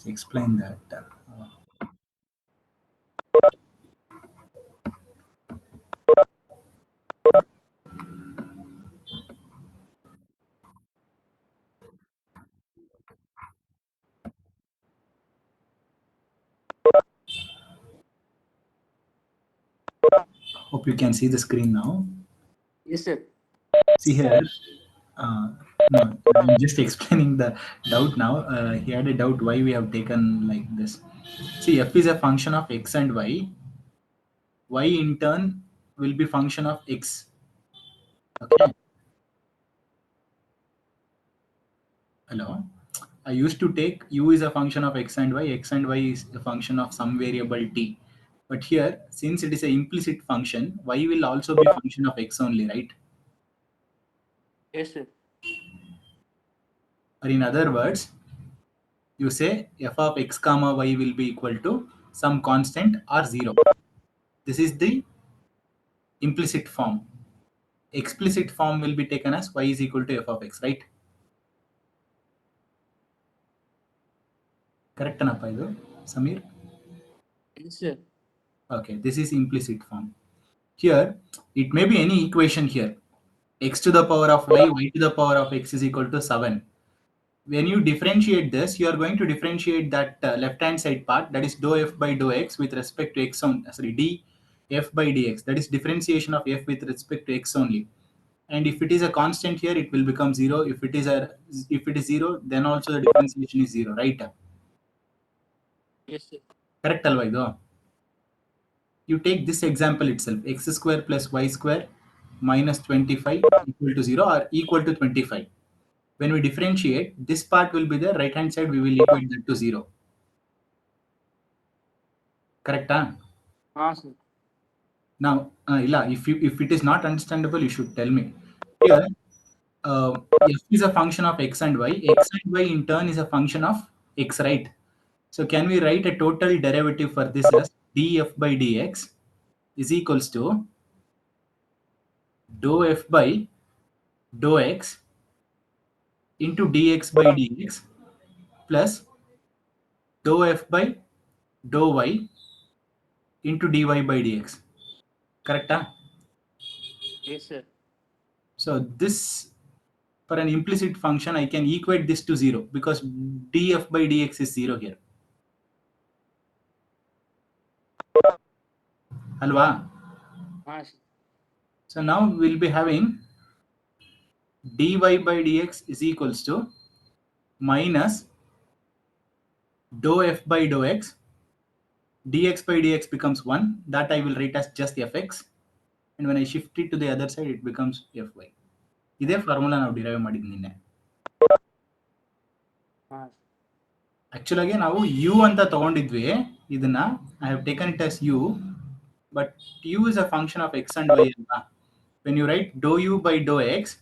explain that. Hope you can see the screen now. Yes, sir. See here. No, I'm just explaining the doubt now. He had a doubt why we have taken like this. See, f is a function of x and y. Y in turn will be function of x. Okay. Hello. I used to take u is a function of x and y is a function of some variable t. But here, since it is an implicit function, y will also be function of x only, right? Yes, sir. Or in other words, you say f of x comma y will be equal to some constant or 0. This is the implicit form. Explicit form will be taken as y is equal to f of x, right? Correct anappa idu, Samir? Yes, sir. Okay, this is implicit form. Here, it may be any equation here. X to the power of y to the power of x is equal to 7. When you differentiate this, you are going to differentiate that left-hand side part, that is dou f by dou x with respect to x on, sorry, d f by dx. That is differentiation of f with respect to x only. And if it is a constant here, it will become 0. If it is 0, then also the differentiation is 0, right? Yes, sir. Correct alva idu? You take this example itself, x square plus y square minus 25 equal to 0 or equal to 25. When we differentiate, this part will be there, right hand side we will equate that to 0. Correct? Huh? Sir. Now, Ila, if it is not understandable, you should tell me. Here, f is a function of x and y. X and y in turn is a function of x, right? So can we write a total derivative for this as df by dx is equals to dou f by dou x into dx by dx plus dou f by dou y into dy by dx. Correct? Huh? Yes, sir. So this, for an implicit function, I can equate this to 0 because df by dx is 0 here. Alva? Sir. So now we'll be having dy by dx is equals to minus dou f by dou x. Dx by dx becomes 1. That I will write as just fx. And when I shift it to the other side, it becomes fy. ಇದೇ formula ನಾವು derive ಮಾಡಿದ್ದು ನಿನ್ನೆ. Actual ಆಗಿ ನಾವು u ಅಂತ ತಗೊಂಡಿದ್ವಿ ಇದನ್ನ. I have taken it as u, but u is a function of x and y ಅಲ್ವಾ. When u write do u by do x,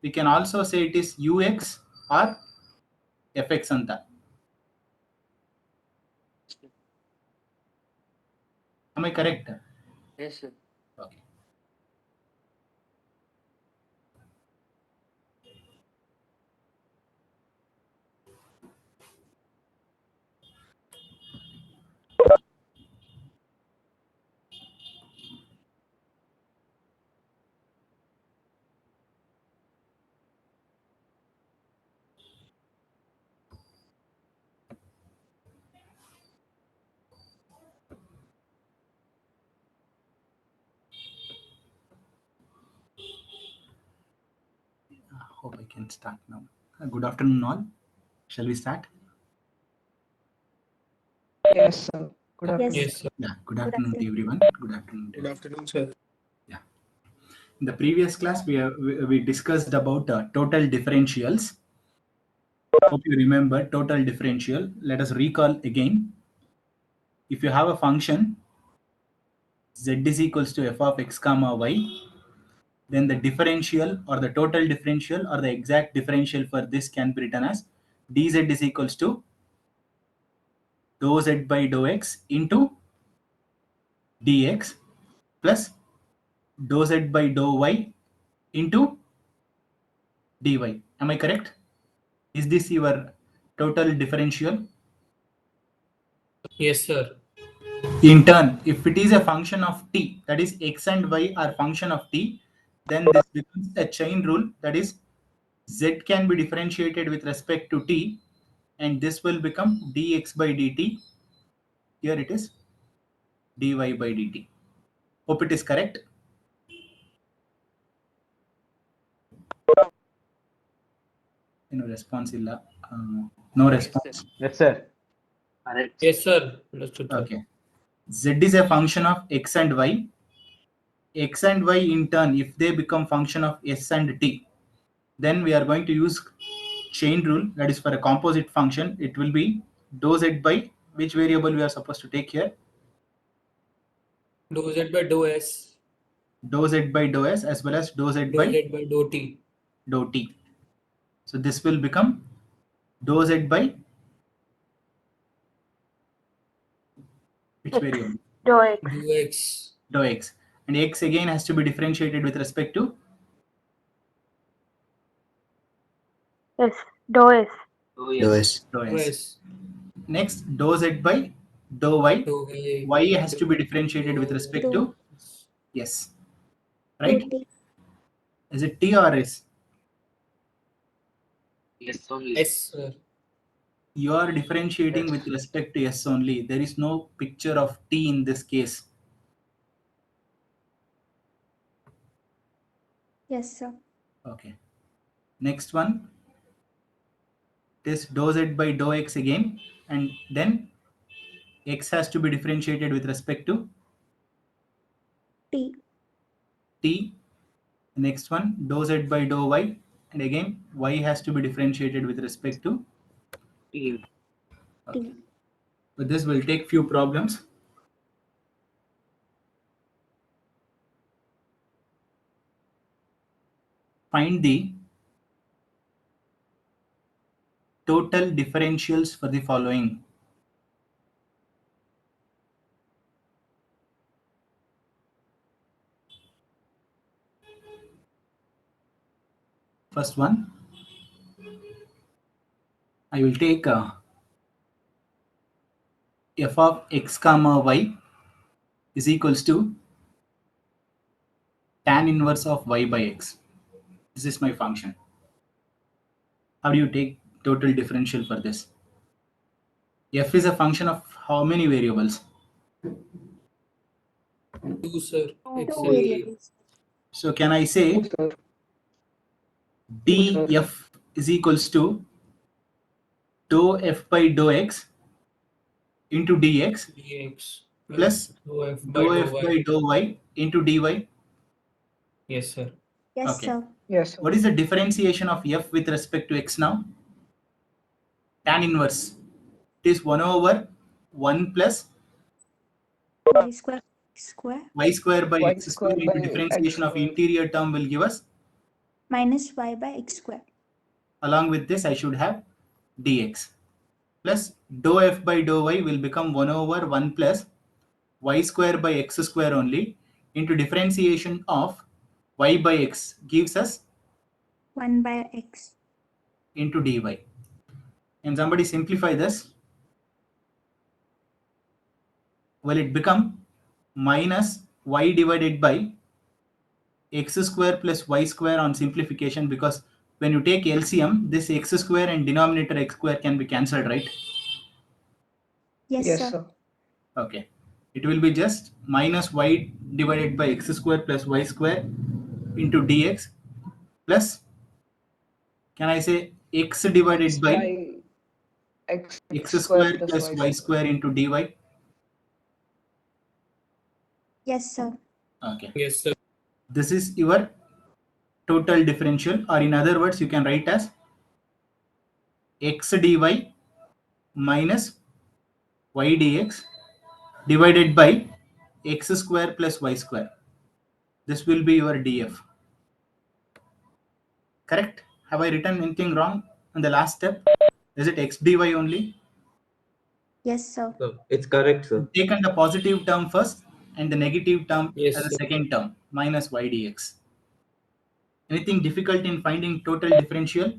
we can also say it is u x or f x ಅಂತ. Am I correct? Yes, sir. Okay. Hope I can start now. Good afternoon, all. Shall we start? Yes, sir. Good afternoon. Yes, sir. Yeah. Good afternoon to everyone. Good afternoon. Good afternoon, sir. Yeah. In the previous class, we discussed about total differentials. Hope you remember total differential. Let us recall again. If you have a function z is equals to f of x comma y, then the differential or the total differential or the exact differential for this can be written as dz is equals to dou z by dou x into dx plus dou z by dou y into dy. Am I correct? Is this your total differential? Yes, sir. In turn, if it is a function of t, that is x and y are function of t, then this becomes a chain rule, that is z can be differentiated with respect to t, and this will become dx by dt. Here it is dy by dt. Hope it is correct. Response illa. No Yes, response. sir. Yes, sir. Correct. Yes, sir. Understood, sir. Okay. Z is a function of x and y. X and y in turn, if they become function of s and t, then we are going to use chain rule. That is for a composite function. It will be dou z by which variable we are supposed to take here? Dou z by dou s, Dou z by dou s as well as dou z dou by z by dou t. dou t. So this will become dou z by which variable? Dou x. Dou x. Dou x. And x again has to be differentiated with respect to Yes. Dou s. Oh, yes. dou Dou s. s. Next, dou z by dou y. Dou y. Y has to be differentiated with respect to yes. Right? Is it t or s? Yes, only. S, sir. You are differentiating Yes. with respect to s only. There is no picture of t in this case. Yes, sir. Okay. Next one. This dou z by dou x again, and then x has to be differentiated with respect to T. t. Next one, dou z by dou y, and again y has to be differentiated with respect to T. okay. But this will take few problems. Find the total differentials for the following. First one, I will take f of x comma y is equals to tan inverse of y by x. This is my function. How do you take total differential for this? F is a function of how many variables? 2, sir. X Two and y. variables. So can I say df is equals to dou f by dou x into dx dx plus dou f by dou dou f y. by dou y into dy. Yes, sir. Yes, Okay. sir. Yes, sir. What is the differentiation of f with respect to x now? Tan inverse. It is 1 over 1 plus Y square, X square y square by Y x square square into by differentiation X of square. interior term will give us. minus Y by X square. Along with this, I should have dx plus dou f by dou y will become 1 over 1 plus y square by x square only into differentiation of y by x gives us 1 by X. into dy. And somebody simplify this. Will it become minus y divided by x square plus y square on simplification, because when you take LCM, this x square and denominator x square can be cancelled, right? Yes, Yes, sir. sir. Okay. It will be just minus y divided by x square plus y square into dx plus, can I say x divided by X x square square plus plus Y y square. square into dy? Yes, sir. Okay. Yes, sir. This is your total differential, or in other words, you can write as x dy minus y dx divided by x square plus y square. This will be your df. Correct? Have I written anything wrong in the last step? Is it x dy only? Yes, sir. Sir, it's correct, sir. Taken the positive term first and the negative term Yes, as a sir. second term, minus y dx. Anything difficult in finding total differential?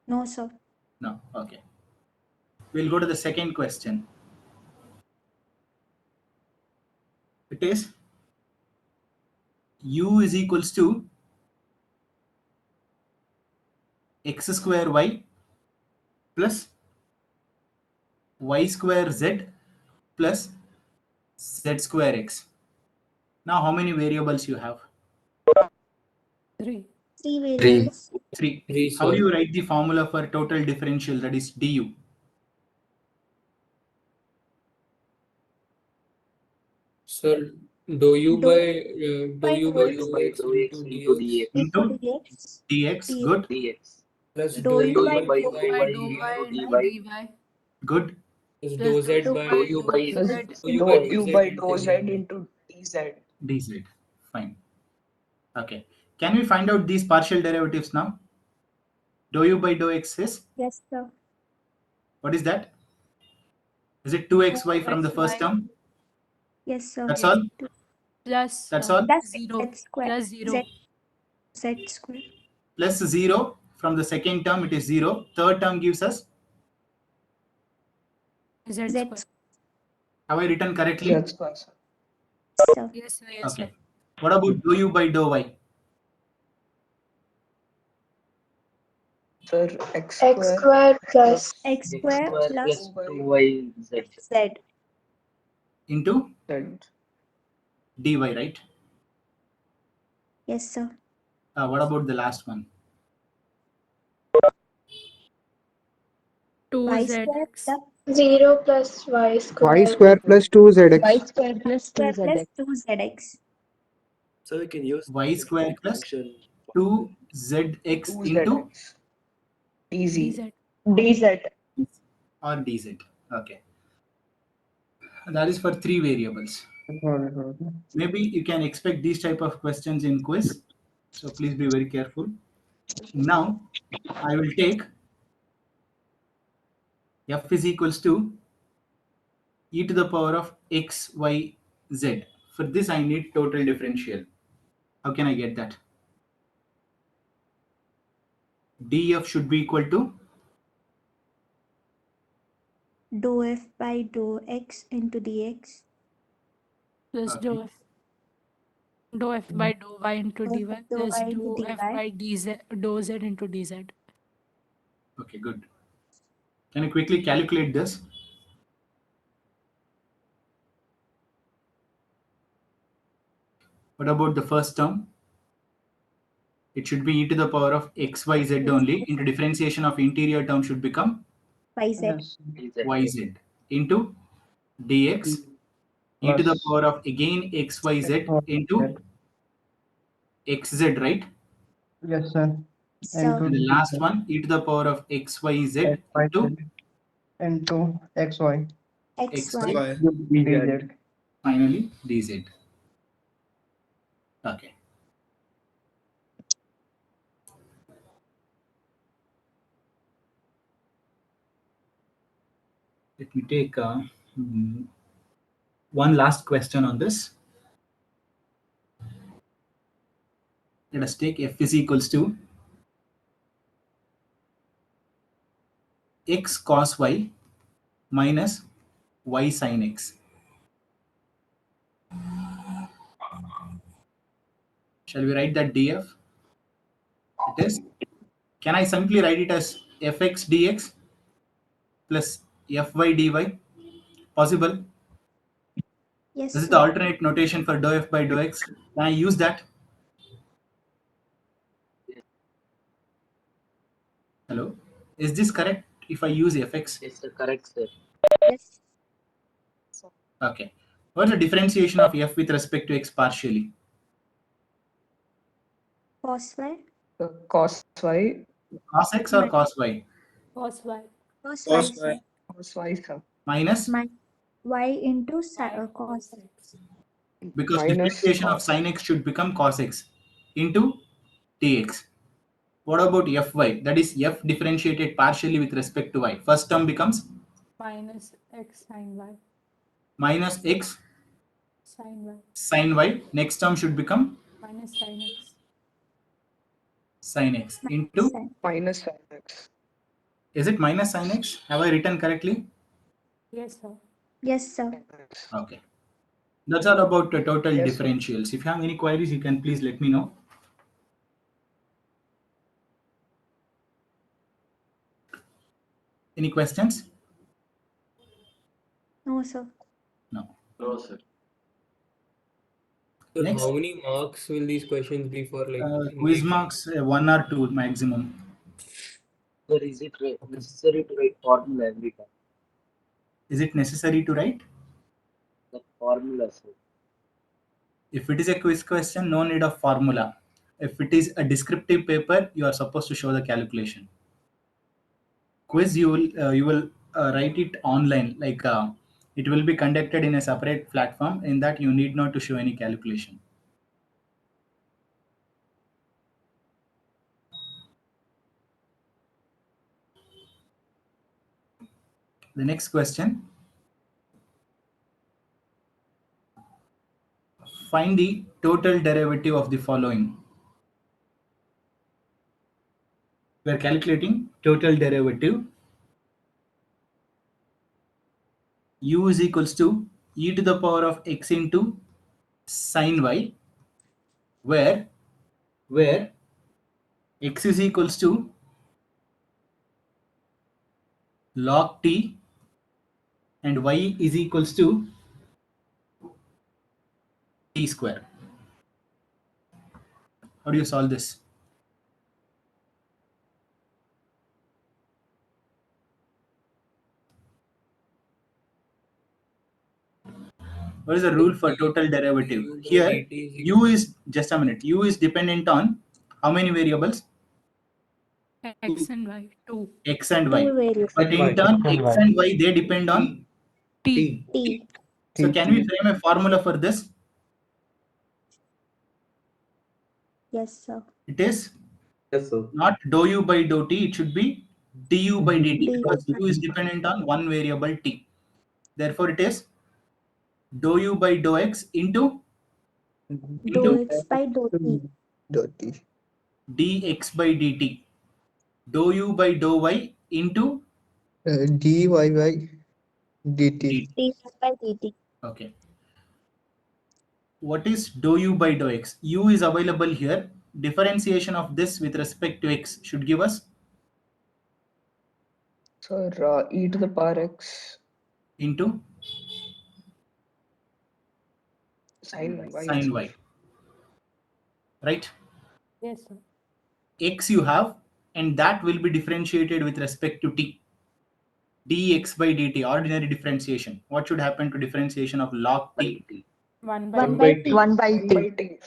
No, sir. No. Okay. We'll go to the second question. It is u is equals to x square y plus y square z plus z square x. Now, how many variables you have? 3. 3 variables. 3. 3, How do sir. you write the formula for total differential, that is du? Sir, dou u Dou by by dou u dou by x dou x dou x into into dx dx Into into dx. dx. dx. Good. dx plus Dou dou u u by by dou dou y y Dou into y dy by dy. Good. plus Plus dou z Dou by dou u by dou z z dou u by Dou dou u z by into dou z dz. into dz. Dz. Fine. Okay. Can we find out these partial derivatives now? Dou u by dou x is, Yes, sir. what is that? Is it 2xy from the first 2xy. term? Yes, sir. That's Yes. all? Plus That's all? Plus zero. z square. Plus 0. Z square. Plus 0 from the second term, it is 0. Third term gives us, Z Z square. have I written correctly? Z square, sir. sir. Yes, sir. Yes, Okay. sir. What about dou u by dou y? Sir, x X square square plus X x square square plus plus 2yz z. Into z. dy, right? Yes, sir. What about the last one? Y square 2zx. plus 0 plus y square. Y square plus 2zx. Y square plus square 2zx. plus 2zx. So we can use Y square plus function 2zx into 2zx. Easy. dz. dz. or dz. Okay. That is for 3 variables. Maybe you can expect these type of questions in quiz. So please be very careful. Now, I will take f is equals to e to the power of x, y, z. For this, I need total differential. How can I get that? df should be equal to Dou f by dou x into dx. Plus Okay. dou f. Dou f by dou y into Dou dy. f dou Plus y into dou dy. f by dz. Dou z into dz. Okay, good. Can you quickly calculate this? What about the first term? It should be e to the power of x, y, z only. Into differentiation of interior term should become Yz. dz yz into dx e to the power of again x, y, z into xz, right? Yes, sir. Sir. And the last one e to the power of x, y, z into into xy. Xy. y. dz. finally dz. Okay. Let me take one last question on this. Let us take f is equals to x cos y minus y sin x. Shall we write that df? It is. Can I simply write it as fx dx plus fy dy? Possible? Yes, This is sir. the alternate notation for dou f by dou x. Can I use that? Hello? Is this correct if I use fx? yes sir correct sir Yes. Okay. What's the differentiation of f with respect to x partially? Cos y. Cos y. Cos x or cos y? Cos y. Cos y, Cos sir. y. Cos y, sir. Minus? Y into Y cos cos x. x. Because Minus differentiation of cos. sin x should become cos x into dx. What about fy? That is f differentiated partially with respect to y. First term becomes Minus x sin y. minus x Sin y. sin y. Next term should become Minus sin x. sin x into, Sin. Minus sin x. is it minus sin x? Have I written correctly? Yes, sir. Yes, sir. X. Okay. That's all about the total Yes, sir. differentials. If you have any queries, you can please let me know. Any questions? No, sir. No. No, sir. Sir, Next. how many marks will these questions be for? Like Quiz marks 1 or 2 maximum. Sir, is it necessary to write formula every time? Is it necessary to write? The formula, sir. If it is a quiz question, no need of formula. If it is a descriptive paper, you are supposed to show the calculation. Quiz, you will write it online. Like it will be conducted in a separate platform. In that, you need not to show any calculation. The next question. Find the total derivative of the following. We are calculating total derivative. U is equals to e to the power of x into sine y, where x is equals to log t and y is equals to t square. How do you solve this? What is the rule for total derivative? Here, u is, just a minute, u is dependent on how many variables? X and Y. 2. X and y. Two variables. But in turn, x and y, they depend on T. T. So can we frame a formula for this? Yes, sir. It is Yes, sir. not dou u by dou t, it should be du by dt, Du because by u is dependent on one variable t. Therefore, it is dou u by dou x into Dou x by dou t. Dirty. dx by dt. Dou u by dou y into Dy by dt. dt. T by dt. Okay. What is dou u by dou x? U is available here. Differentiation of this with respect to x should give us Sir, e to the power x into sine y. sine y. Right? Yes, sir. X you have, and that will be differentiated with respect to t. dx by dt, ordinary differentiation. What should happen to differentiation of log t? 1 by 1 by t. 1 by t.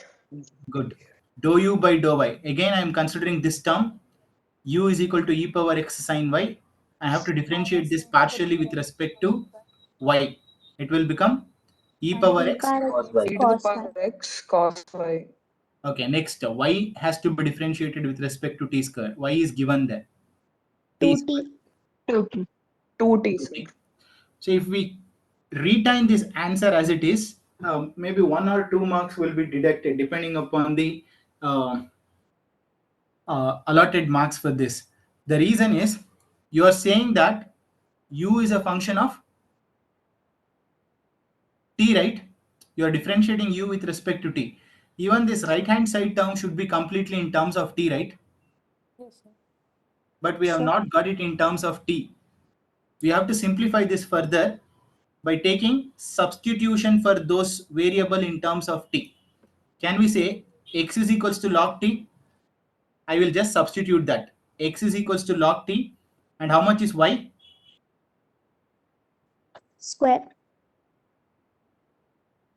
Good. Dou u by dou y. Again, I am considering this term. U is equal to e power x sine y. I have to differentiate this partially with respect to y. It will become e power x. Cos y. E to the Cos power y. x cos y. Okay, next, y has to be differentiated with respect to t square. Y is given there. T 2t. 2t. 2t. Sir. So if we retain this answer as it is, maybe 1 or 2 marks will be deducted depending upon the allotted marks for this. The reason is you are saying that u is a function of t, right? You are differentiating u with respect to t. Even this right hand side term should be completely in terms of t, right? Yes, sir. But we have Sir. not got it in terms of t. We have to simplify this further by taking substitution for those variable in terms of t. Can we say x is equals to log t? I will just substitute that. X is equals to log t, and how much is y? Square.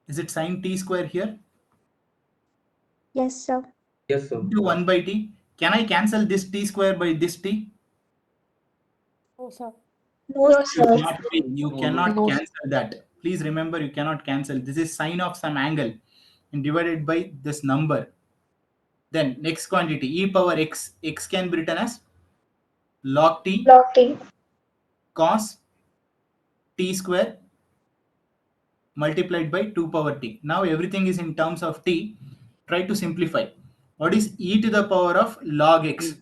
Is it sine t square here? Yes, sir. Yes, sir. Into 1 by t. Can I cancel this t square by this t? Oh, sir. No, No, sir. sir. You No, cannot no. cancel that. Please remember, you cannot cancel. This is sine of some angle and divided by this number. Then next quantity, e power x. X can be written as log t Log t. cos t square multiplied by 2 power t. Now everything is in terms of t. Try to simplify. What is e to the power of log x?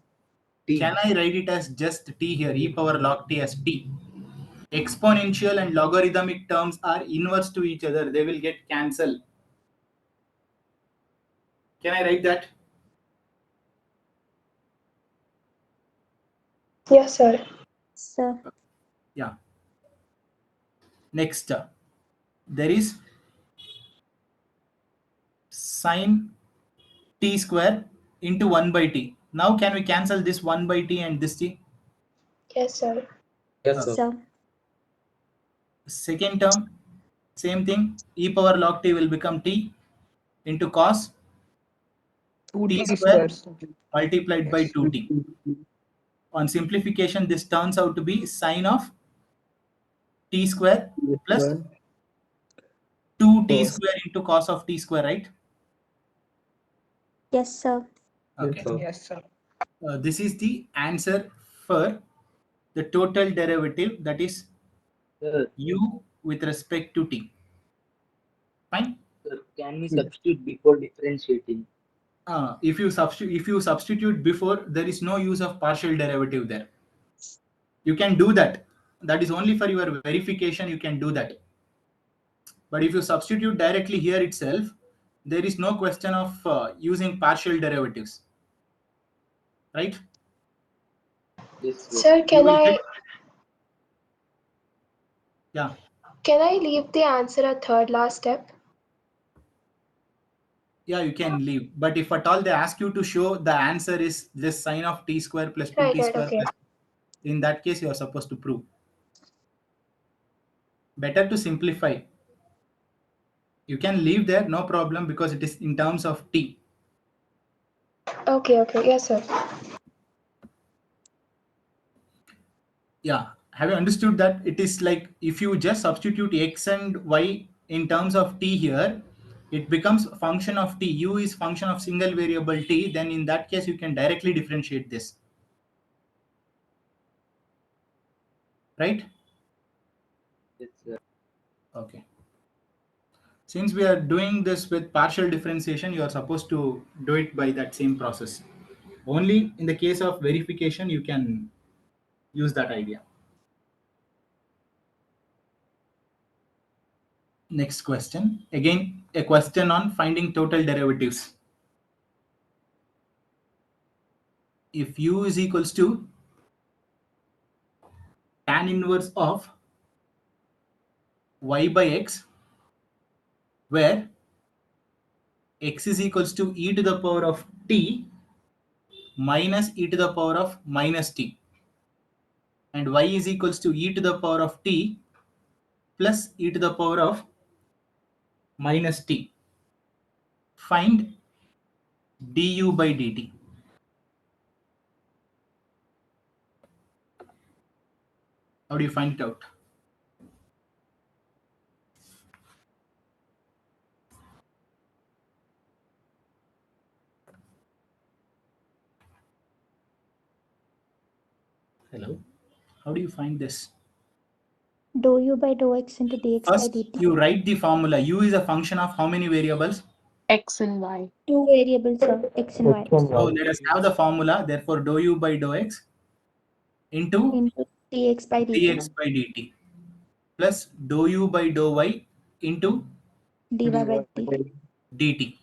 T. Can I write it as just t here? E power log t as t. exponential and logarithmic terms are inverse to each other. They will get cancelled. Can I write that? Yes, sir. Sir. Yeah. Next, there is sine t square into 1 by t. Now can we cancel this 1 by t and this t? Yes, sir. Yes, sir. Sir. Second term, same thing. E power log t will become t into cos 2t t square square. multiplied by Yes. 2t. On simplification, this turns out to be sine of t square plus 2t Cos. square into cos of t square, right? Yes, sir. Okay. Yes, sir. This is the answer for the total derivative, that is Sir, u with respect to t. Fine. sir, can we substitute before differentiating? If you substitute before, there is no use of partial derivative there. You can do that. That is only for your verification. You can do that. But if you substitute directly here itself, there is no question of using partial derivatives, right? Yes, sir. Sir, You will get, yeah. can I leave the answer at third last step? Yeah, you can leave. But if at all they ask you to show the answer is this sine of t square plus 2t Right, square okay. plus, in that case, you are supposed to prove. Better to simplify. You can leave there, no problem, because it is in terms of t. Okay, yes, sir. Yeah. Have you understood that it is like if you just substitute x and y in terms of t here, it becomes a function of t. U is function of single variable t. Then in that case, you can directly differentiate this. Right? Yes, sir. Okay. Since we are doing this with partial differentiation, you are supposed to do it by that same process. Only in the case of verification, you can use that idea. Next question. Again, a question on finding total derivatives. If u is equals to tan inverse of y by x, where x is equals to e to the power of t minus e to the power of minus t, and y is equals to e to the power of t plus e to the power of minus t. Find du by dt. How do you find it out? Hello? How do you find this? Dou u by dou x into dx by First, dt. you write the formula. U is a function of how many variables? X and Y. Two variables, sir. X and y. So let us have the formula. Therefore, dou u by dou x into Into dx by dt. dx by dt plus dou u by dou y into dy by dt. dt.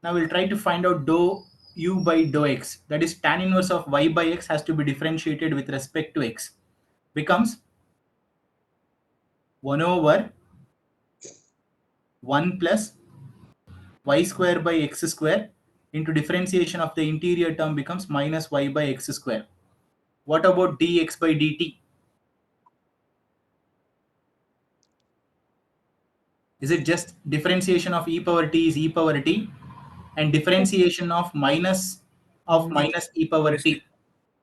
Now we'll try to find out dou u by dou x. That is tan inverse of y by x has to be differentiated with respect to x. Becomes 1 over 1 plus y square by x square into differentiation of the interior term becomes minus y by x square. What about dx by dt? Is it just differentiation of e power t is e power t, and differentiation of minus e power t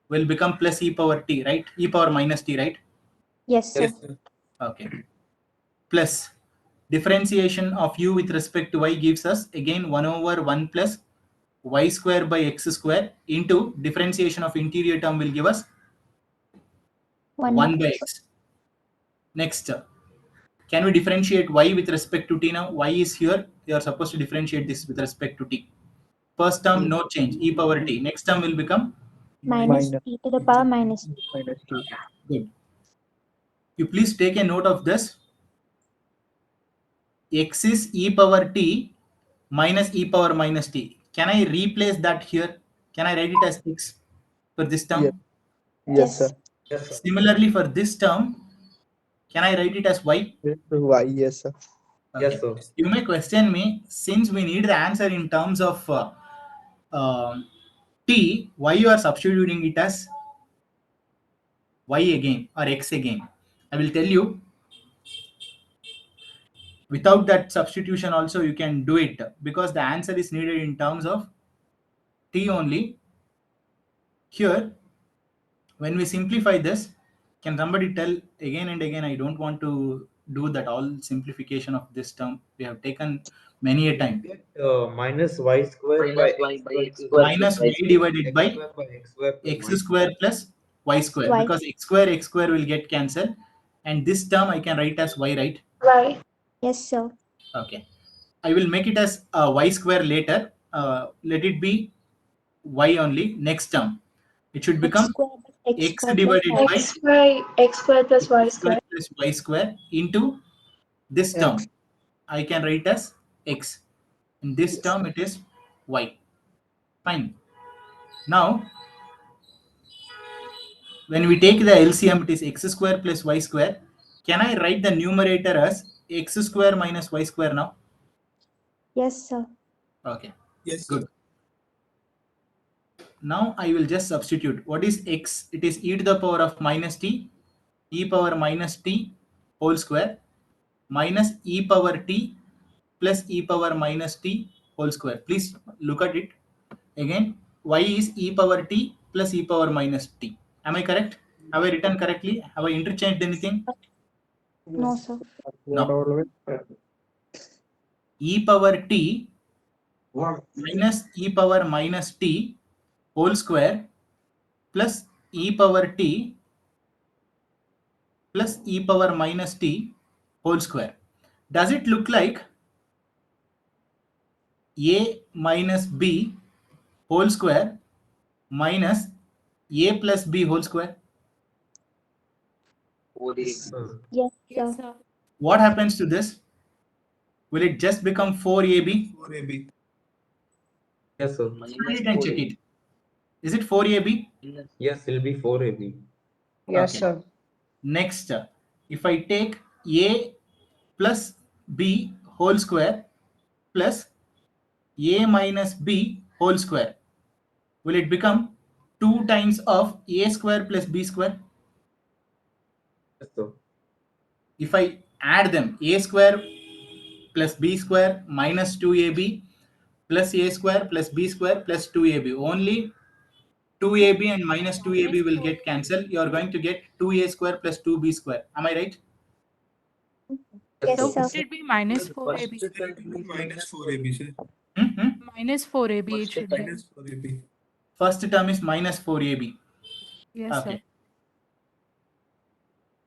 will become plus e power t, right? E power minus t, right? Yes, sir. Yes, sir. Okay. Plus differentiation of u with respect to y gives us again 1 over 1 plus y square by x square into differentiation of interior term will give us 1 by x. Next, can we differentiate y with respect to t now? Y is here. You are supposed to differentiate this with respect to t. First term, no change, e power t. Next term will become Minus e to the power minus t. Minus t. good. You please take a note of this. X is e power t minus e power minus t. Can I replace that here? Can I write it as x for this term? Yes. Yes, sir. Yes, sir. Similarly, for this term, can I write it as y? Y. Yes, sir. Yes, sir. You may question me, since we need the answer in terms of t, why you are substituting it as y again or x again? I will tell you. Without that substitution also you can do it, because the answer is needed in terms of t only. Here, when we simplify this, can somebody tell again and again? I don't want to do that all simplification of this term. We have taken many a time. Minus y square by Minus y by x x square Minus plus y y square. divided by x square plus x y square plus y square, Y. because x square will get cancelled, and this term I can write as y, right? Right. Yes, sir. Okay, I will make it as y square later. Let it be y only. Next term, it should X become square by X x square plus divided Y. by X square plus y x square square. plus y square into this term. X. I can write as x. In this Yes. term, it is y. Fine. Now, when we take the LCM, it is x square plus y square. Can I write the numerator as x square minus y square now? Yes, sir. Okay. Yes. Good. Now I will just substitute. What is x? It is e to the power of minus t, e power minus t whole square minus e power t plus e power minus t whole square. Please look at it again. Y is e power t plus e power minus t. Am I correct? Have I written correctly? Have I interchanged anything? No, sir. No. E power t minus e power minus t whole square plus e power t plus e power minus t whole square. Does it look like a minus b whole square minus a plus b whole square? 4ab. Yes, Yes, sir. sir. What happens to this? Will it just become 4ab? Yes, sir. Minus Find it and check 4ab. it. Is it 4ab? Yes, it'll be 4ab. Yes, Okay. sir. Next, if I take a plus b whole square plus a minus b whole square, will it become 2 times of a square plus b square? Yes, sir. If I add them, a square plus b square minus 2ab plus a square plus b square plus 2ab, only 2ab and minus 2ab will get cancelled. You are going to get 2a square plus 2b square. Am I right? Yes, So sir. would it be minus The 4ab? first term is minus 4ab, sir. Minus 4ab it First should term be. is 4ab. First term is minus 4ab. Yes, Okay. sir.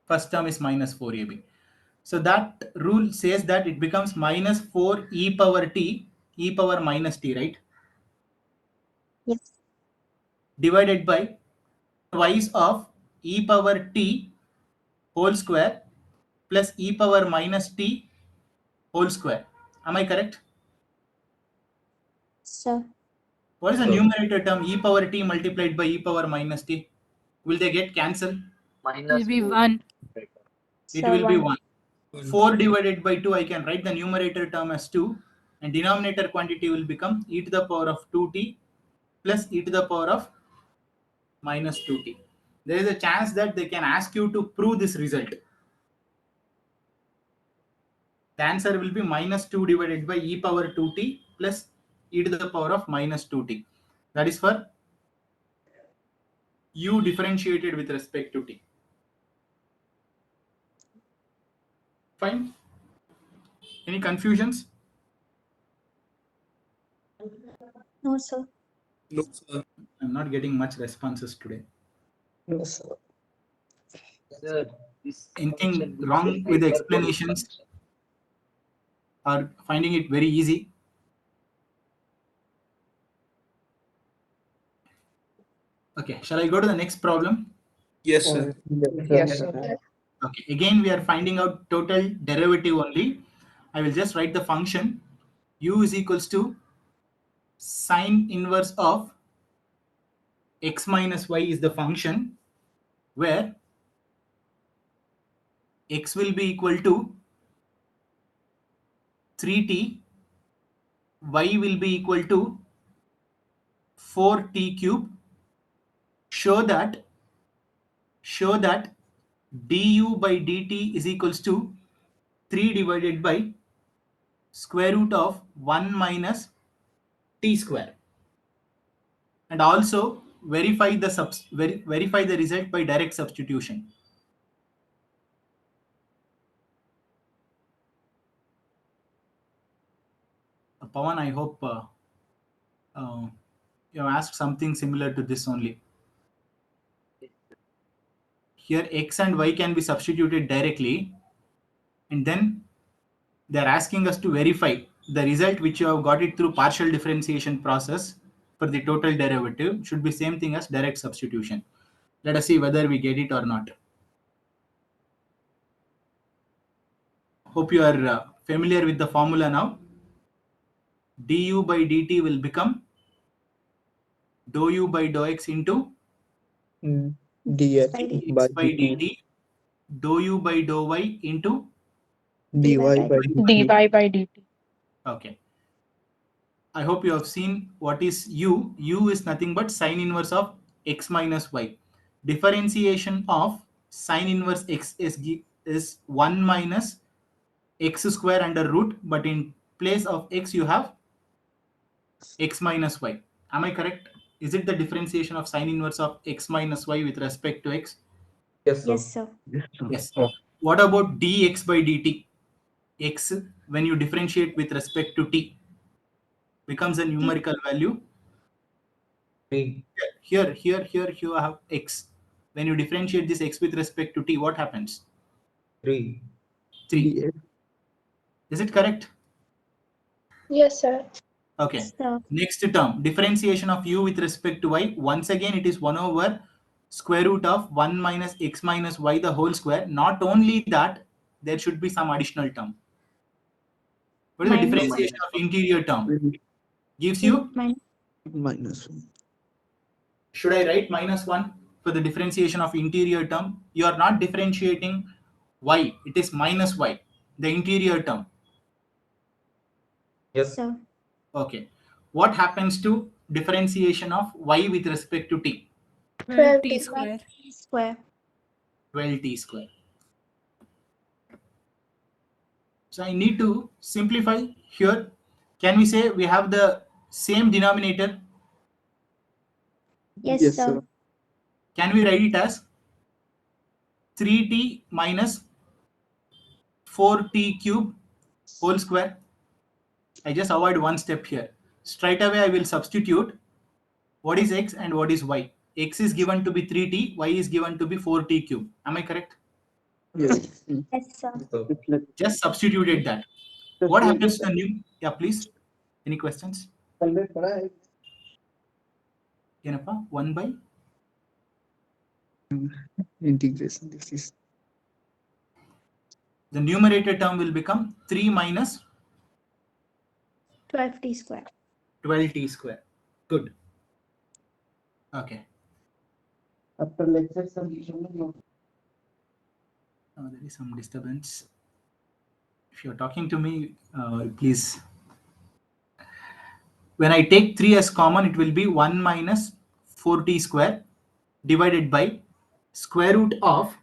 First term is minus 4ab. So that rule says that it becomes minus 4 e power t, e power minus t, right? Yes. Divided by twice of e power t whole square plus e power minus t whole square. Am I correct? Sir. What is the Sir. numerator term? E power t multiplied by e power minus t. Will they get cancelled? It will Minus be 4. 1. It Sir, will be 1. 1. 4 divided by 2, I can write the numerator term as 2, and denominator quantity will become e to the power of 2t plus e to the power of minus 2t. There is a chance that they can ask you to prove this result. The answer will be minus 2 divided by e power 2t plus e to the power of minus 2t. That is for u differentiated with respect to t. Fine. Any confusions? No, sir. No, sir. I'm not getting much responses today. No, sir. Sir, this Anything function is wrong with the hyperbolic explanations? function. Or finding it very easy? Okay, shall I go to the next problem? Yes, sir. Yes, Yes, sir. sir. Okay, again we are finding out total derivative only. I will just write the function u is equals to sine inverse of x minus y is the function where x will be equal to 3t, y will be equal to 4t cube. Show that du by dt is equals to 3 divided by square root of 1 minus t square, and also verify the result by direct substitution. Pawan, I hope you have asked something similar to this only. Here x and y can be substituted directly, and then they are asking us to verify the result which you have got it through partial differentiation process for the total derivative should be same thing as direct substitution. Let us see whether we get it or not. Hope you are familiar with the formula now. Du by dt will become dou u by dou x into dx by x by dt dt, dou u by dou y into dy by dt. dy by dt. Okay. I hope you have seen what is u. U is nothing but sine inverse of x minus y. Differentiation of sine inverse x is 1 minus x square under root, but in place of x you have x minus y. Am I correct? Is it the differentiation of sine inverse of x minus y with respect to x? Yes, sir. Yes, sir. Yes. What about dx by dt? X, when you differentiate with respect to t, becomes a numerical value. 3. Here you have x. When you differentiate this x with respect to t, what happens? 3. 3. dx. Is it correct? Yes, sir. Okay. Sir. Next term, differentiation of u with respect to y. Once again, it is 1 over square root of 1 minus x minus y the whole square. Not only that, there should be some additional term. What is the Minus- differentiation of interior term? Gives you, Minus 1. should I write minus 1 for the differentiation of interior term? You are not differentiating y. It is minus y, the interior term. Yes. Sir. Okay. What happens to differentiation of y with respect to t? 12 T t square. Square. 12t square. So I need to simplify here. Can we say we have the same denominator? Yes, sir. Can we write it as 3t minus 4t cube whole square? I just avoid one step here. Straight away I will substitute what is x and what is y. X is given to be 3t, y is given to be 4t cube. Am I correct? Yes. Yes, sir. Yes, sir. Just substituted that. What happens to the new? Yeah, please. Any questions? Yenappa, 1 by? Integration. This is The numerator term will become 3 minus 12t square. 12t square. Good. Okay. after lecture There is some disturbance. If you're talking to me, please. When I take 3 as common, it will be 1 minus 4t square divided by square root of.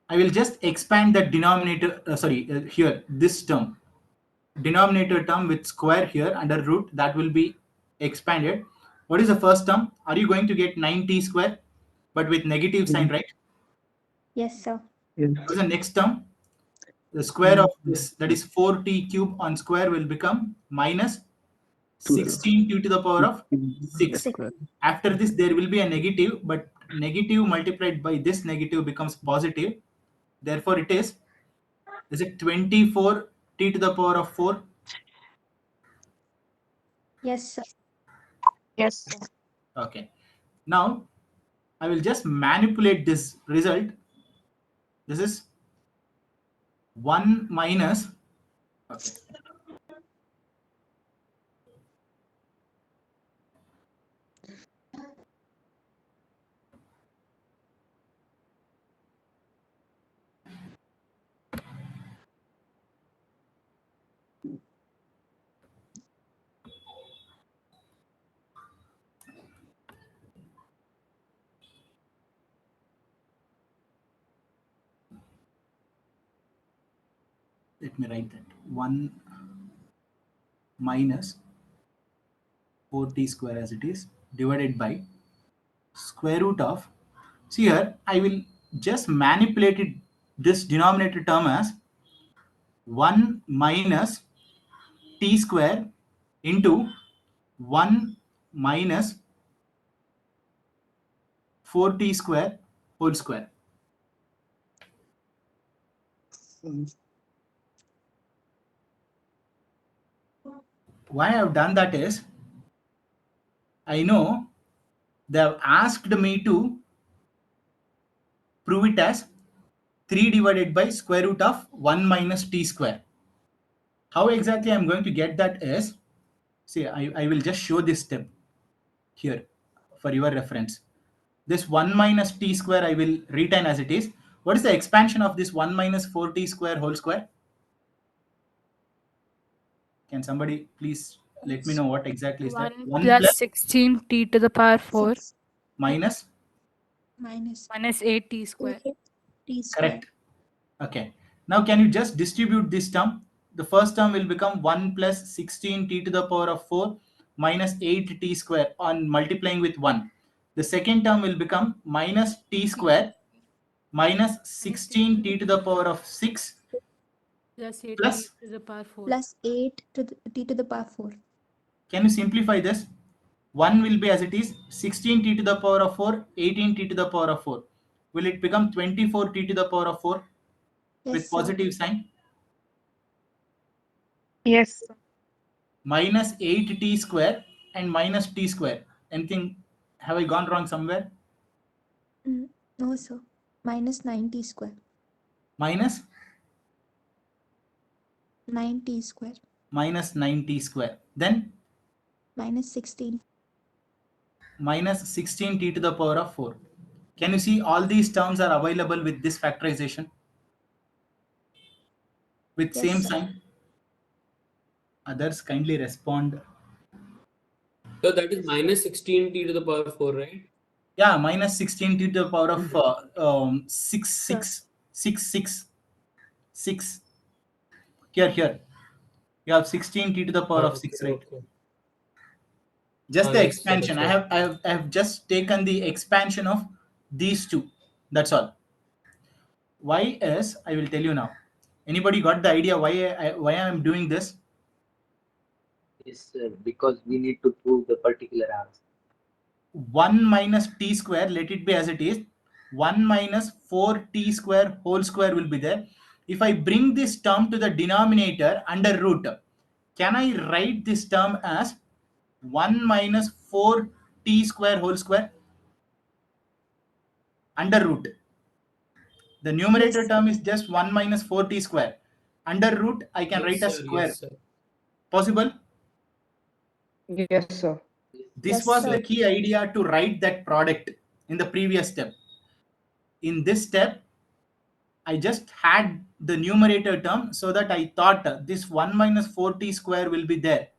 I will just expand that denominator, here, this term. Denominator term with square here under root, that will be expanded. What is the first term? Are you going to get 9t square, but with negative sign, right? Yes, sir. What is the next term? The square of this, that is 4t cube on square, will become minus 16t to the power of 6. After this, there will be a negative, but negative multiplied by this negative becomes positive. Therefore, it is it 24t to the power of 4? Yes, sir. Yes. Okay. Now, I will just manipulate this result This is 1 minus, okay, let me write that 1 minus 4t square as it is divided by square root of, see here I will just manipulate it, this denominator term as 1 minus t square into 1 minus 4t square whole square. Why I have done that is, I know they have asked me to prove it as 3 divided by square root of 1 minus t square. How exactly I'm going to get that is, see, I will just show this step here for your reference. This 1 minus t square I will retain as it is. What is the expansion of this 1 minus 4t square whole square? Can somebody please let me know what exactly is that? 1 plus 16t to the power 4 6 minus, minus minus 8t square. t square. correct. Okay. Now can you just distribute this term? The first term will become 1 plus 16t to the power of 4 minus 8t square on multiplying with 1. The second term will become minus t square minus 16t to the power of 6 Plus 8t plus, to the power 4. Plus 8 to the t to the power 4. can you simplify this? 1 will be as it is 16t to the power of 4, 18t to the power of 4. Will it become 24t to the power of 4 Yes, with sir. positive sign? Yes. Minus 8t square and minus t square. Anything, have I gone wrong somewhere? No, sir. Minus 9t square. Minus 9t square. minus 9t square. Then Minus 16. minus 16t to the power of 4. Can you see all these terms are available with this factorization? With Yes, same sir. sign? Others kindly respond. So that is minus 16t to the power 4, right? Yeah, minus 16t to the power of 6. Here. You have 16t to the power of 6, right? Okay. Just the Yes, expansion. that's right. I have just taken the expansion of these two. That's all. Why is, I will tell you now. Anybody got the idea why I am doing this? Yes, sir. Because we need to prove the particular answer. 1 minus t square, let it be as it is. 1 minus 4t square whole square will be there. If I bring this term to the denominator under root, can I write this term as 1 minus 4t square whole square under root? The numerator Yes. term is just 1 minus 4t square. Under root, I can write as square. Yes, sir. Possible? Yes, sir. This Yes, was sir. the key idea to write that product in the previous step. In this step, I just had the numerator term so that I thought this 1 minus 4t square will be there.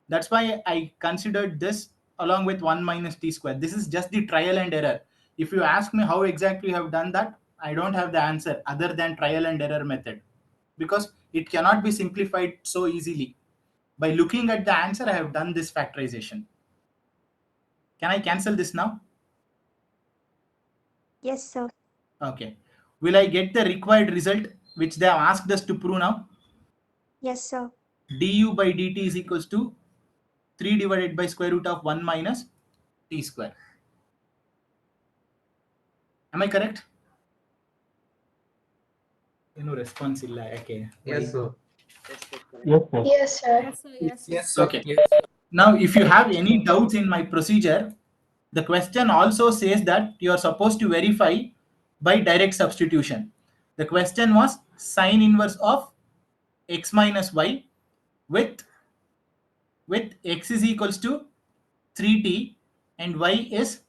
That's why I considered this along with 1 minus t square. This is just the trial and error. If you ask me how exactly you have done that, I don't have the answer other than trial and error method, because it cannot be simplified so easily. By looking at the answer, I have done this factorization. Can I cancel this now? Yes, sir. Okay. Will I get the required result which they have asked us to prove now? Yes, sir. Du by dt is equals to 3 divided by square root of 1 minus t square. Am I correct? No response illa. Okay. Yes, sir. Yes, sir. Yes, sir. Yes, sir. Yes, sir. Yes, sir. Okay. Yes. Now, if you have any doubts in my procedure, the question also says that you are supposed to verify by direct substitution. The question was sine inverse of x minus y with x is equals to 3t and y is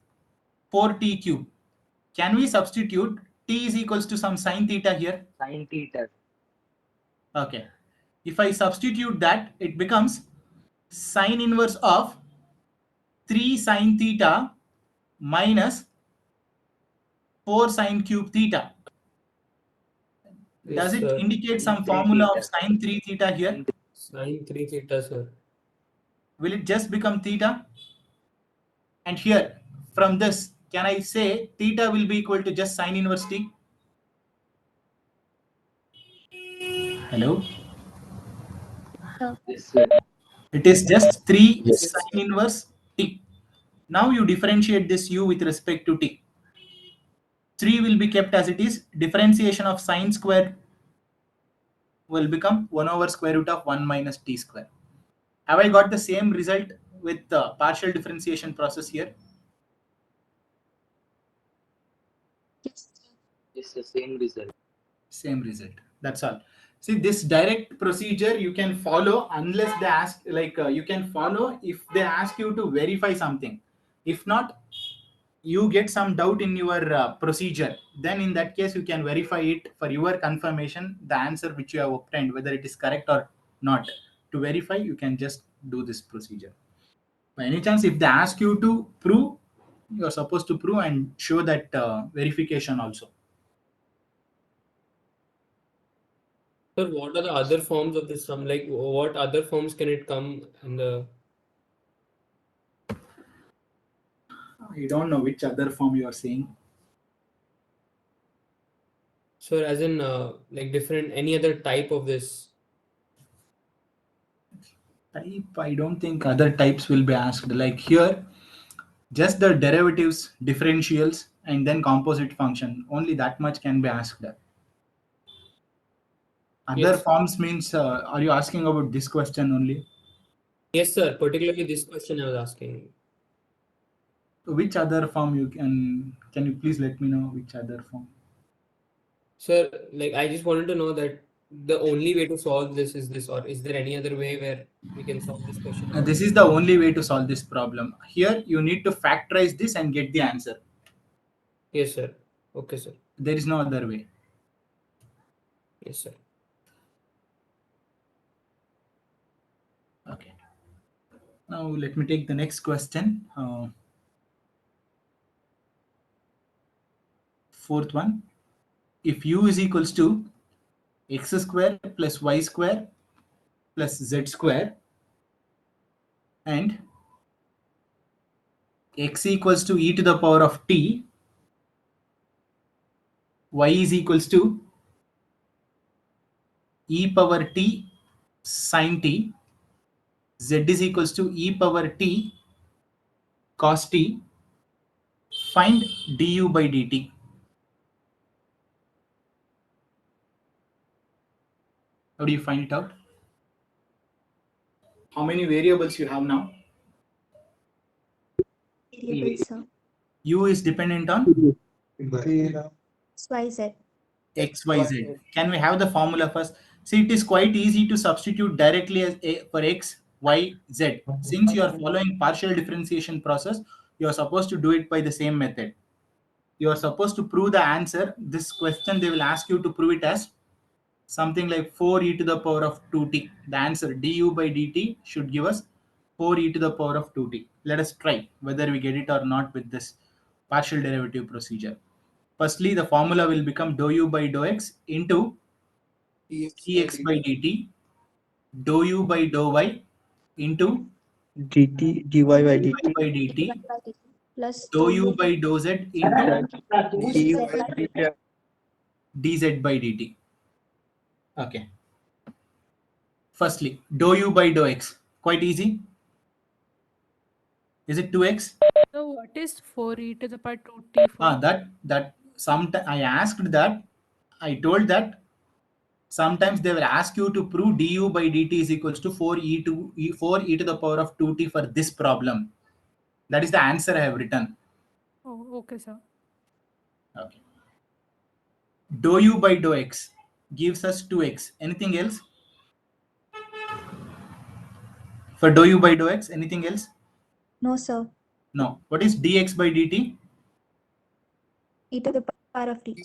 4t cube. Can we substitute t is equals to some sine theta here? Sin theta. Okay. If I substitute that, it becomes sine inverse of 3 sine theta minus 4 sine cube theta. Does Yes, it sir. indicate some Sine 3 formula of theta. sine 3 theta here? Sine 3 theta, sir. Will it just become theta? And here, from this, can I say theta will be equal to just sine inverse t? Hello? Yes, sir. It is just 3 Yes. sine inverse t. Now you differentiate this u with respect to t. 3 will be kept as it is. Differentiation of sine square will become 1 over square root of 1 minus t square. Have I got the same result with the partial differentiation process here? It's the same result. Same result. That's all. See, this direct procedure you can follow unless they ask, you can follow if they ask you to verify something. If not, you get some doubt in your procedure, then in that case you can verify it for your confirmation, the answer which you have obtained, whether it is correct or not. To verify, you can just do this procedure. By any chance, if they ask you to prove, you are supposed to prove and show that verification also. Sir, what are the other forms of this sum? Like, what other forms can it come in the? I don't know which other form you are saying. Sir, as in like different any other type of this? Type, I don't think other types will be asked. Like here, just the derivatives, differentials, and then composite function. Only that much can be asked. Other Yes. forms means, are you asking about this question only? Yes, sir. Particularly this question I was asking. Which other form you can you please let me know which other form? Sir, like I just wanted to know that the only way to solve this is this, or is there any other way where we can solve this question? This is the only way to solve this problem. Here you need to factorize this and get the answer. Yes, sir. Okay, sir. There is no other way. Yes, sir. Okay. Now let me take the next question. Fourth one. If u is equals to x square plus y square plus z square and x equals to e to the power of t, y is equals to e power t sin t, z is equals to e power t cos t, find du by dt. How do you find it out? How many variables you have now? Variables, sir. U is dependent on XYZ. x, y, z. Can we have the formula first? See, it is quite easy to substitute directly as a for x, y, z. Since you are following partial differentiation process, you are supposed to do it by the same method. You are supposed to prove the answer. This question, they will ask you to prove it as something like 4 e to the power of 2t. The answer du by dt should give us 4 e to the power of 2t. Let us try whether we get it or not with this partial derivative procedure. Firstly, the formula will become dou u by dou x into dx by dt, dou u by dou y into dt dy by dt by dt, Plus dou u by dou z into du by dt dz by dt. Okay. Firstly, dou u by dou x. Quite easy. Is it 2x? So what is 4e to the power 2t for? That sometime I asked that. I told that sometimes they will ask you to prove du by dt is equals to 4 e to the power of 2t for this problem. That is the answer I have written. Oh, okay, sir. Okay. Dou u by dou x gives us 2x. Anything else? For dou u by dou x, anything else? No, sir. No. What is dx by dt? E to the power of t.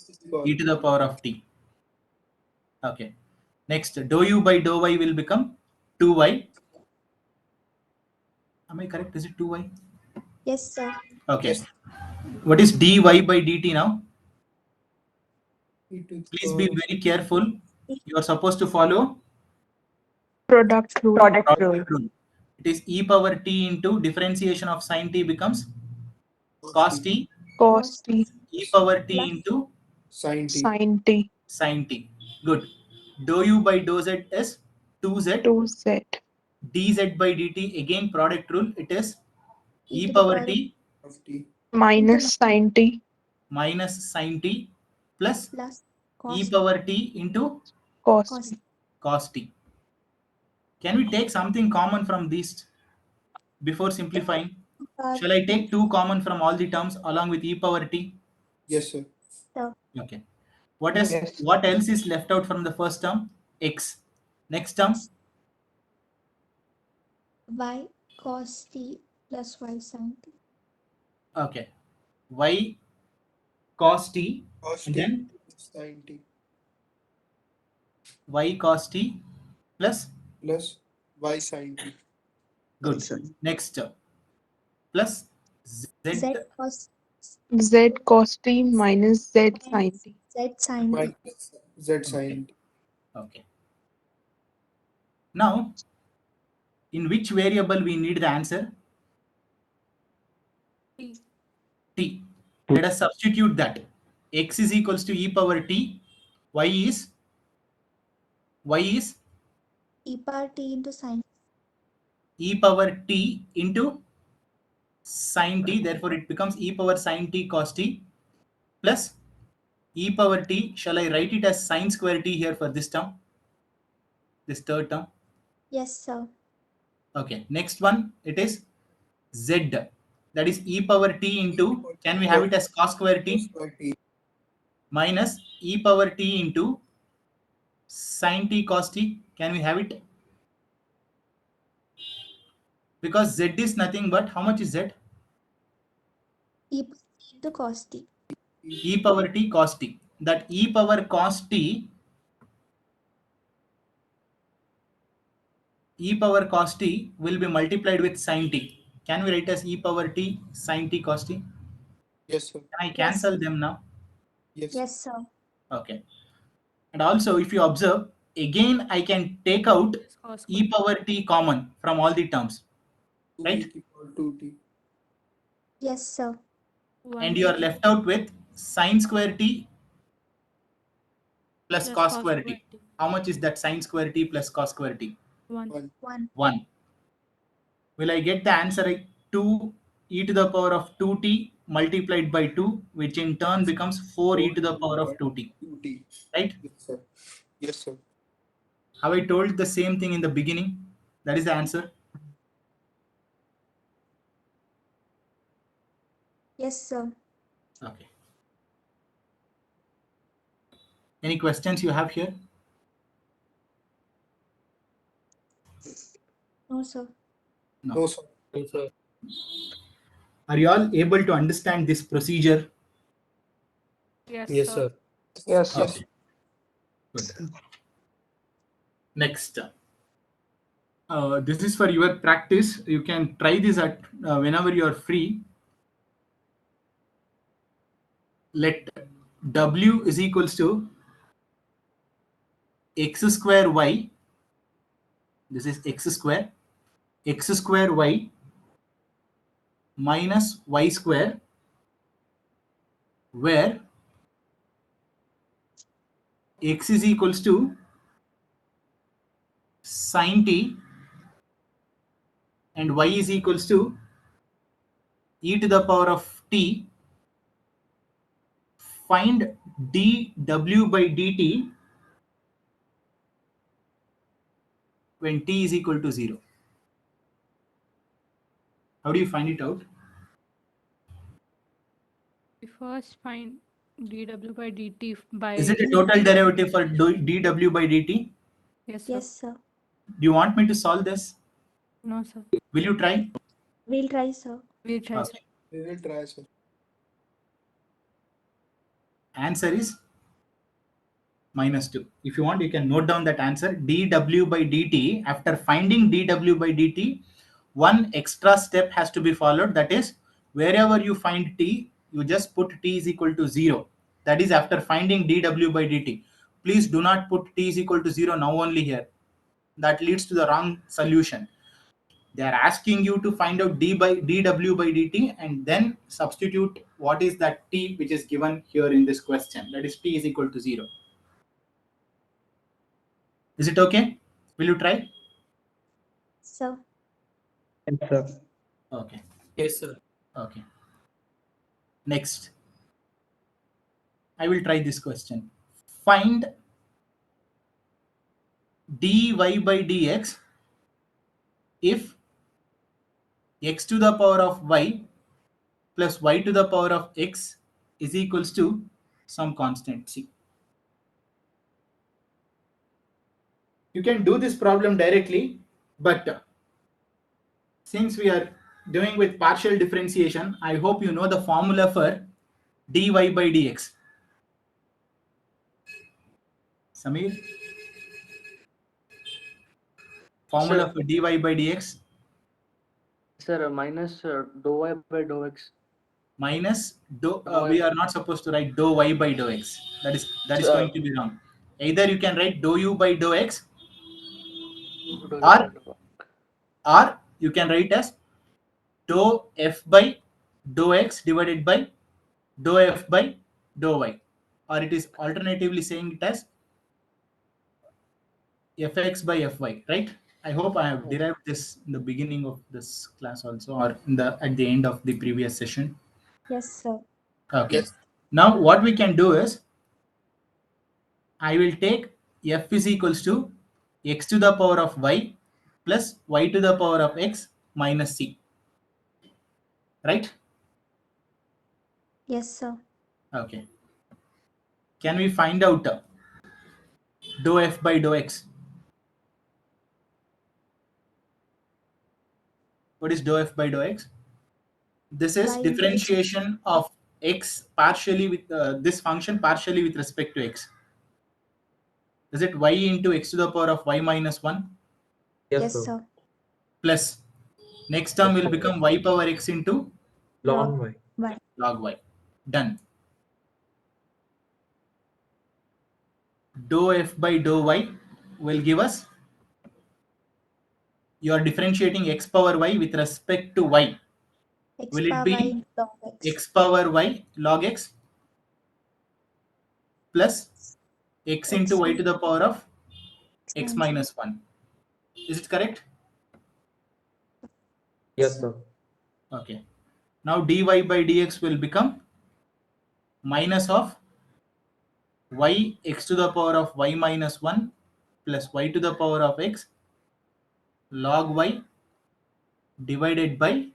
E to the power of t. Okay. Next, dou u by dou y will become 2y. Am I correct? Is it 2y? Yes, sir. Okay. What is dy by dt now? Please be very careful. You are supposed to follow Product rule. product rule. It is e power t into differentiation of sin t becomes cos t, Cos t. e power t Plus into Sin t. sin t. Good. Dou u by dou z is 2z. 2z. Dz by dt, again product rule, it is e e to the power power t Minus sin t. minus sin t plus plus e cos power t into Cos cos t. cos t. Can we take something common from these before simplifying? power. Shall I take 2 common from all the terms along with e power t? Yes, sir. So Okay. What is Yes. what else is left out from the first term? X. Next term, y cos t plus y sin t. okay. Y cos t Cos and t then sin t y cos t plus plus y sin t. good. Next term plus z Z cos Z cos t minus z sin t. z sin t. Minus z sin t. Okay. Now, in which variable we need the answer? T. T. Let us substitute that. X is equals to e power t. Y is E power t into sin. e power t into sin t. Therefore, it becomes e power sin t cos t plus e power t. Shall I write it as sin square t here for this term? This third term. Yes, sir. Okay. Next one, it is z. That is e power t into, can we have it as cos square t Square t. minus e power t into sin t cos t? Can we have it? Because z is nothing but, how much is z? E power t into cos t. E power t cos t. That e power cos t, e power cos t will be multiplied with sin t. Can we write as e power t sin t cos t? Yes, sir. Can I cancel them now? Yes. Yes, sir. Okay. And also, if you observe, again I can take out Yes, cos e power t common from all the terms, 2 right? e equal to t. Yes, sir. And 1 you are left out with sin square t plus plus cos cos square square t. t. How much is that sin square t plus cos square t? 1. 1. 1. 1. Will I get the answer 2 e to the power of 2t multiplied by 2, which in turn becomes 4 e to the power of 2t, 2t. right? Yes, sir. Yes, sir. Have I told the same thing in the beginning? That is the answer. Yes, sir. Okay. Any questions you have here? No, sir. No, sir. Yes, sir. Are you all able to understand this procedure? Yes, Yes, sir. sir. Yes, sir. Okay. Good. Next. This is for your practice. You can try this at whenever you are free. Let w is equals to x square y. This is x square y minus y square, where x is equals to sin t and y is equals to e to the power of t. Find dw by dt when t is equal to 0. How do you find it out? We first find dw by dt by. Is it a total derivative for dw by dt? Yes, sir. Yes, sir. Do you want me to solve this? No, sir. Will you try? We'll try, sir. We'll try, sir. Okay. We will try, sir. Answer is -2. If you want, you can note down that answer. dw by dt, after finding dw by dt, one extra step has to be followed. That is, wherever you find t, you just put t is equal to 0. That is after finding dw by dt. Please do not put t is equal to 0 now only here. That leads to the wrong solution. They are asking you to find out dw by dt and then substitute what is that t which is given here in this question. That is t is equal to 0. Is it okay? Will you try? Sir. Yes, sir. Okay. Yes, sir. Okay. Next. I will try this question. Find dy by dx if x to the power of y plus y to the power of x is equals to some constant c. You can do this problem directly, but since we are doing with partial differentiation, I hope you know the formula for dy by dx. Samir? Formula for dy by dx? Sir, minus dou y by dou x. Minus Dou we y. are not supposed to write dou y by dou x. That is Sir. going to be wrong. Either you can write dou u by dou x, Dou y or by dou y. you can write as dou f by dou x divided by dou f by dou y, or it is alternatively saying it as fx by fy, right? I hope I have derived this in the beginning of this class also, or at the end of the previous session. Yes, sir. Okay. Yes. Now what we can do is, I will take f is equals to x to the power of y plus y to the power of x minus c. Right? Yes, sir. Okay. Can we find out dou f by dou x? What is dou f by dou x? This is Y differentiation of x partially with this function partially with respect to x. Is it y into x to the power of y minus 1 Yes, Yes, sir. sir. plus next term will become y power x into Log y. Y. log y. Done. Dou f by dou y will give us, you are differentiating x power y with respect to y. X Will it power be y log x. x power y log x plus x into y to the power of x minus 1? Is it correct? Yes, sir. Okay. Now dy by dx will become minus of y x to the power of y minus 1 plus y to the power of x log y divided by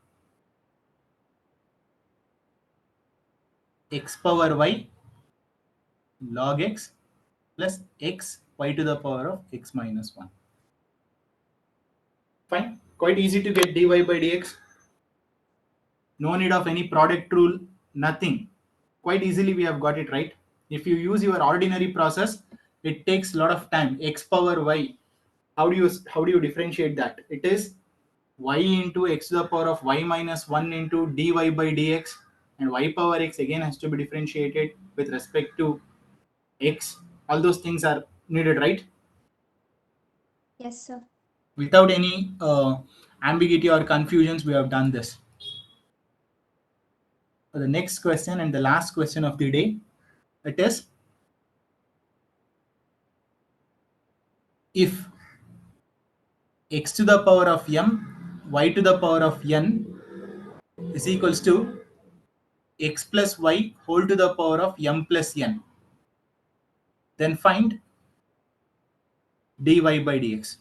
x power y log x plus x y to the power of x minus 1. Fine. Quite easy to get dy by dx. No need of any product rule, nothing. Quite easily we have got it right. If you use your ordinary process, it takes a lot of time. X power y. How do you differentiate that? It is y into x to the power of y minus 1 into dy by dx, and y power x again has to be differentiated with respect to x. All those things are needed, right? Yes, sir. Without any ambiguity or confusions, we have done this. For the next question and the last question of the day, it is, if x to the power of m, y to the power of n is equals to x plus y whole to the power of m plus n, then find dy by dx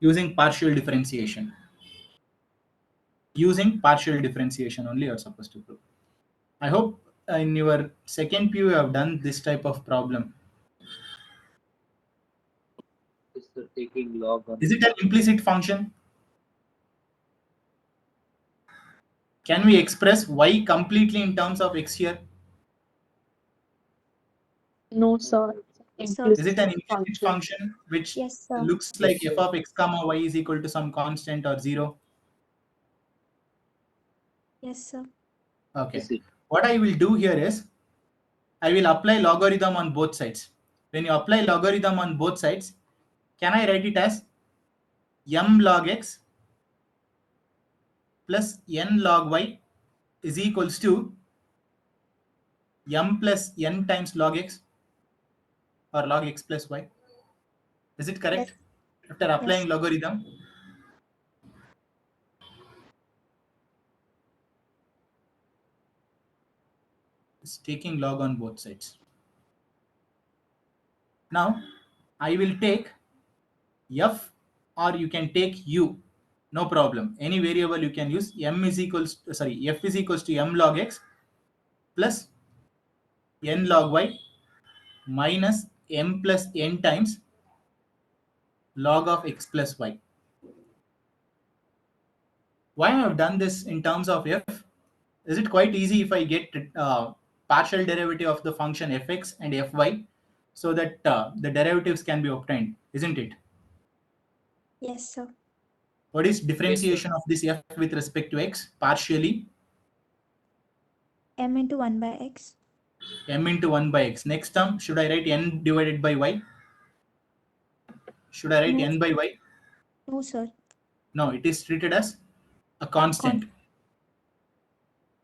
using partial differentiation. Using partial differentiation only you're supposed to prove. I hope in your second PU you have done this type of problem. Yes, sir. Taking log on. Is it an implicit function? Can we express y completely in terms of x here? No, sir. Sir. Is it an Implicit implicit function which Yes, sir. looks Yes, like sir. f of x comma y is equal to some constant or 0? Yes, sir. Okay. Yes, sir. What I will do here is I will apply logarithm on both sides. When you apply logarithm on both sides, can I write it as m log x plus n log y is equals to m plus n times log x or log x plus y? Is it correct? After applying logarithm? It's taking log on both sides. Now I will take f, or you can take u, no problem. Any variable you can use. M is equals to, f is equals to m log x plus n log y minus m plus n times log of x plus y. Why I have done this in terms of f? Is it quite easy if I get partial derivative of the function fx and fy so that the derivatives can be obtained, isn't it? Yes, sir. What is differentiation of this f with respect to x? Partially M into 1 by x. m into 1 by x. Next term, should I write n divided by y? Should I write No. n by y? No, sir. No, it is treated as a constant.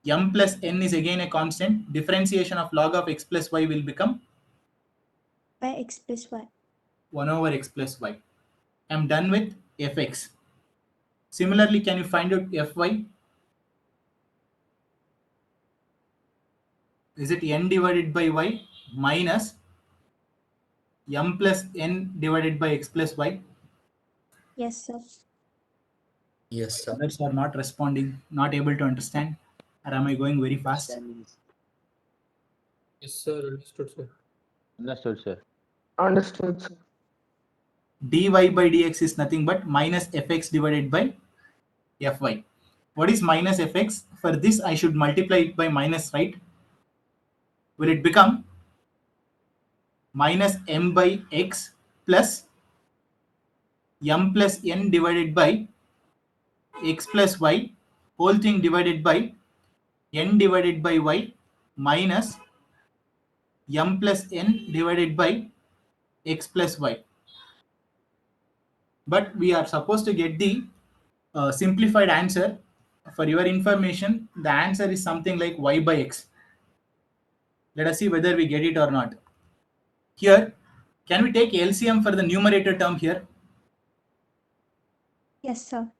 M plus n is again a constant. Differentiation of log of x plus y will become By x plus y. 1 over x plus y. I'm done with fx. Similarly, can you find out fy? Is it n divided by y minus m plus n divided by x plus y? Yes, sir. Yes, sir. Others are not responding, not able to understand. Or am I going very fast? Understanding is- Yes, sir. Understood, sir. Understood, sir. Understood, sir. Dy by dx is nothing but minus fx divided by fy. What is minus fx? For this, I should multiply it by minus, right? Will it become minus m by x plus m plus n divided by x plus y, whole thing divided by n divided by y minus m plus n divided by x plus y. But we are supposed to get the simplified answer. For your information, the answer is something like y by x. Let us see whether we get it or not. Here, can we take LCM for the numerator term here? Yes, sir.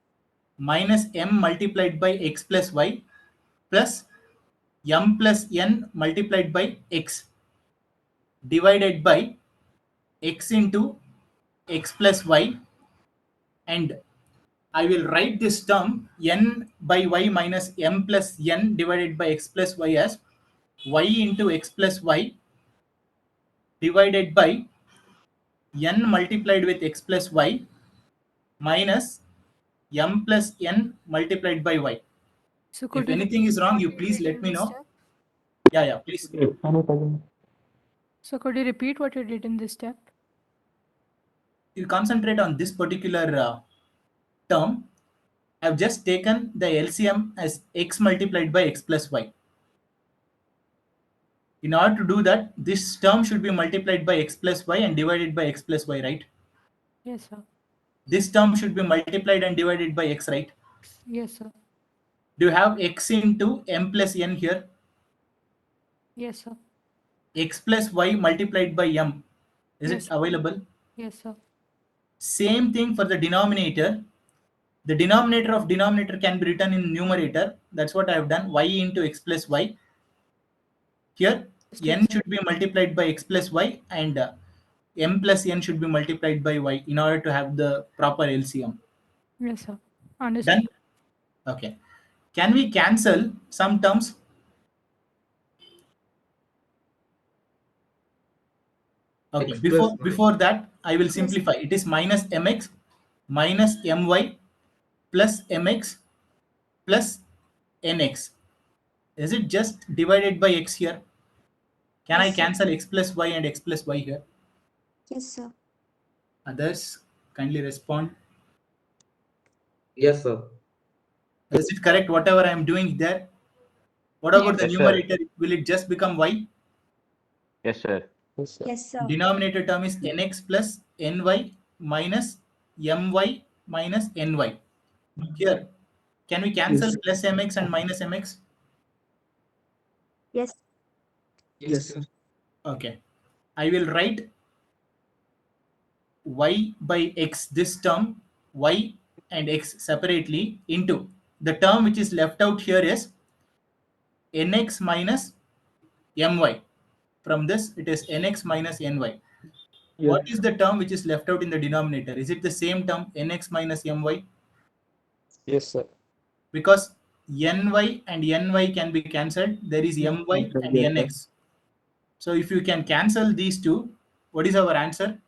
Minus m multiplied by x plus y plus m plus n multiplied by x divided by x into x plus y, and I will write this term n by y minus m plus n divided by x plus y as y into x plus y divided by n multiplied with x plus y minus m plus n multiplied by y. So If could you anything is repeat wrong, what you you please did let in me this know. step? Yeah, please. So could you repeat what you did in this step? You concentrate on this particular term. I've just taken the LCM as x multiplied by x plus y. In order to do that, this term should be multiplied by x plus y and divided by x plus y, right? Yes, sir. This term should be multiplied and divided by x, right? Yes, sir. Do you have x into m plus n here? Yes, sir. X plus y multiplied by m. Is Yes, it sir. available? Yes, sir. Same thing for the denominator. The denominator of denominator can be written in numerator. That's what I have done. Y into x plus y. Here, Understood, n sir. should be multiplied by x plus y and m plus n should be multiplied by y in order to have the proper LCM. Yes, sir. Understood. Done? Okay. Can we cancel some terms? Okay, X plus before that, I will simplify. It is minus mx minus my plus mx plus nx. Is it just divided by x here? Can I Yes, sir. cancel x plus y and x plus y here? Yes, sir. Others, kindly respond. Yes, sir. Is it correct whatever I am doing there? What about the Yes, sir. numerator? Will it just become y? Yes, sir. Yes, sir. Yes, sir. Denominator term is nx plus ny minus my minus ny. Here, can we cancel Yes. plus mx and minus mx? Yes. Yes, sir. Okay. I will write y by x, this term, y and x separately, into the term which is left out here is nx minus my. From this, it is nx minus ny. What is the term which is left out in the denominator? Is it the same term, nx minus my? Yes, sir. Because ny and ny can be cancelled, there is my and Yes, sir. nx. So if you can cancel these two, what is our answer?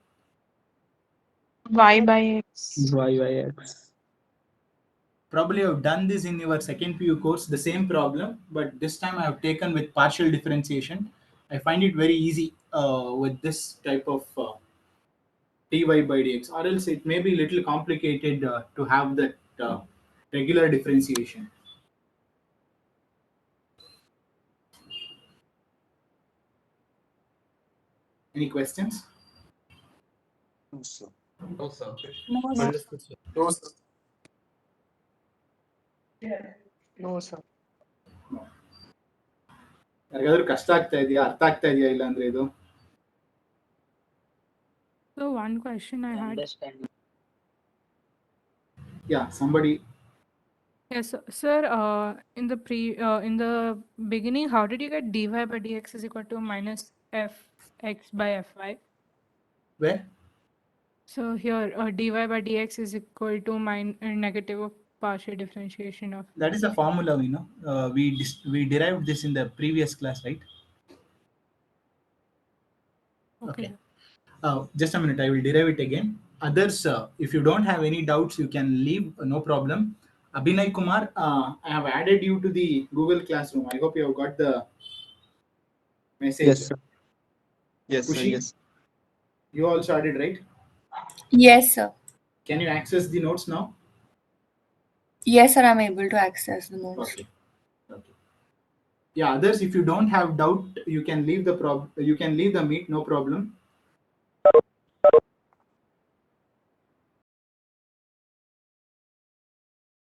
Y by X. Y by X. Probably you have done this in your second PU course, the same problem, but this time I have taken with partial differentiation. I find it very easy with this type of dy by dx, or else it may be a little complicated to have that regular differentiation. Any questions? No, sir. No, sir. No, sir. Understood, sir. No, sir. No, sir. ಯಾರಿಗಾದ್ರೂ ಕಷ್ಟ ಆಗ್ತಾ ಇದೆಯಾ, ಅರ್ಥ ಆಗ್ತಾ ಇದೆಯಾ ಇಲ್ಲ ಅಂದ್ರೆ ಇದು? So one question I had. Understanding. Yeah, somebody. Yes, sir. In the beginning, how did you get dy by dx is equal to minus fx by fy? Where? So here, dy by dx is equal to negative of partial differentiation of. That is a formula, we know. We derived this in the previous class, right? Okay. Just a minute, I will derive it again. Others, if you don't have any doubts, you can leave, no problem. Abhinay Kumar, I have added you to the Google Classroom. I hope you have got the message. Yes, sir. Yes, sir. Kushi? Yes. You also added, right? Yes, sir. Can you access the notes now? Yes, sir. I'm able to access the notes. Okay. Yeah, others, if you don't have doubt, you can leave the meet, no problem.